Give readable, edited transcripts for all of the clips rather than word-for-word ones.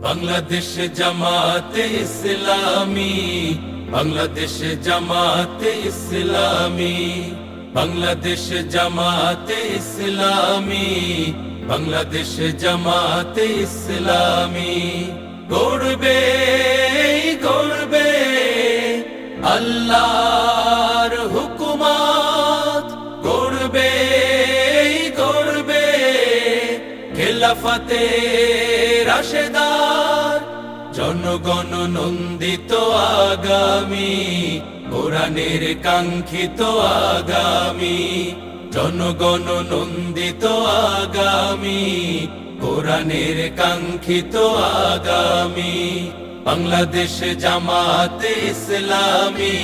বাংলাদেশ জামাতে ইসলামী, বাংলাদেশ জামাতে ইসলামী, বাংলাদেশ জামাতে ইসলামী, বাংলাদেশ জামাতে ইসলামী। গড়বে গড়বে আল্লাহর হুকুমত, গড়বে গড়বে খেলাফতে রাশেদার, জনগণ নন্দিত আগামী, কোরআনের কাঙ্ক্ষিত আগামী, জনগণ নন্দিত আগামী, কোরআনের কাঙ্ক্ষিত আগামী। বাংলাদেশ জামাতে ইসলামী,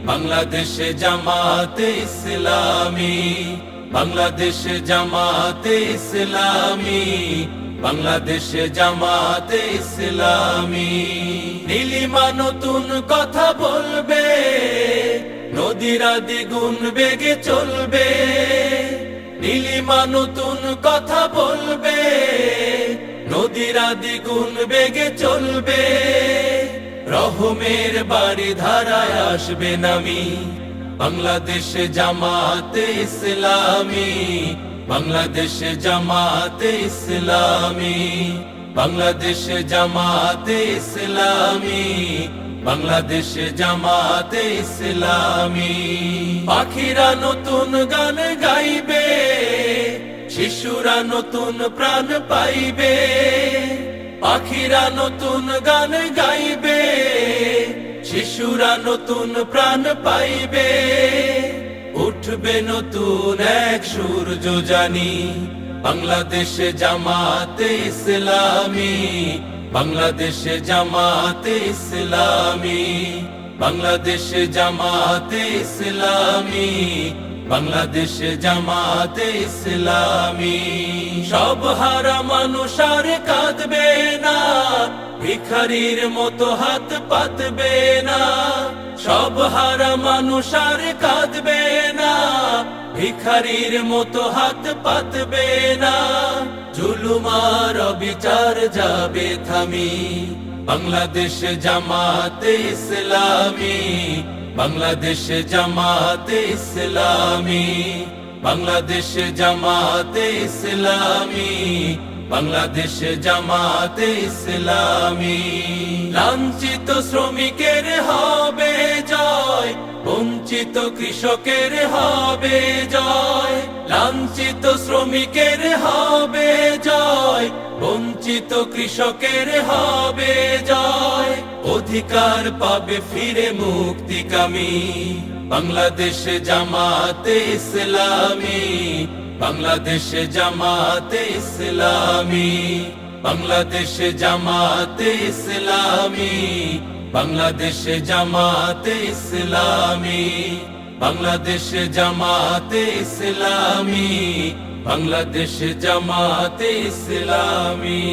বাংলাদেশ জামাতে ইসলামী, বাংলাদেশ জামাতে ইসলামী, বাংলাদেশ জামাতে ইসলামী। নীলিমা নতুন কথা বলবে, নদীরা দ্বিগুণ বেগে চলবে। নীলিমা নতুন কথা বলবে, নদীরা দ্বিগুণ বেগে চলবে। রহমের বাড়ি ধারায় আসবে নামি, বাংলাদেশ জামাতে ইসলামী, বাংলাদেশ জামাতে ইসলামী, বাংলাদেশ জামাতে ইসলামী, বাংলাদেশ জামাতে ইসলামী। পাখিরা নতুন গান গাইবে, শিশুরা নতুন প্রাণ পাইবে। পাখিরা নতুন গান গাইবে, শিশুরা নতুন প্রাণ পাইবে। উঠবে নতুন এক সূর্য জানি, বাংলাদেশ জামাতে ইসলামী, বাংলাদেশ জামাতে ইসলামী, বাংলাদেশ জামাতে ইসলামী, বাংলাদেশ জামাতে ইসলামী। সব হারা মানুষ আর কাঁদবে না, ভিখারির মতো হাত পাতবে না। সব হারা মানুষ আর কাঁদবে না, ভিখারির মতো হাত পাতবে না। জুলুম আর অবিচার যাবে থামি, বাংলাদেশ জামাতে ইসলামী, বাংলাদেশ জামাতে ইসলামী, বাংলাদেশ জামাতে ইসলামী, বাংলাদেশ জামাতে ইসলামী। লাঞ্ছিত শ্রমিকের হবে জয়, বঞ্চিত কৃষকের হবে জয়। লাঞ্ছিত শ্রমিকের হবে জয়, বঞ্চিত কৃষকের হবে জয়। অধিকার পাবে ফিরে মুক্তিকামী, বাংলাদেশ জামাতে ইসলামী, বাংলাদেশ জামাতে ইসলামী, বাংলাদেশ জামাতে ইসলামী, বাংলাদেশ জামাতে ইসলামী, বাংলাদেশ জামাতে ইসলামী, বাংলাদেশ জামাতে ইসলামী।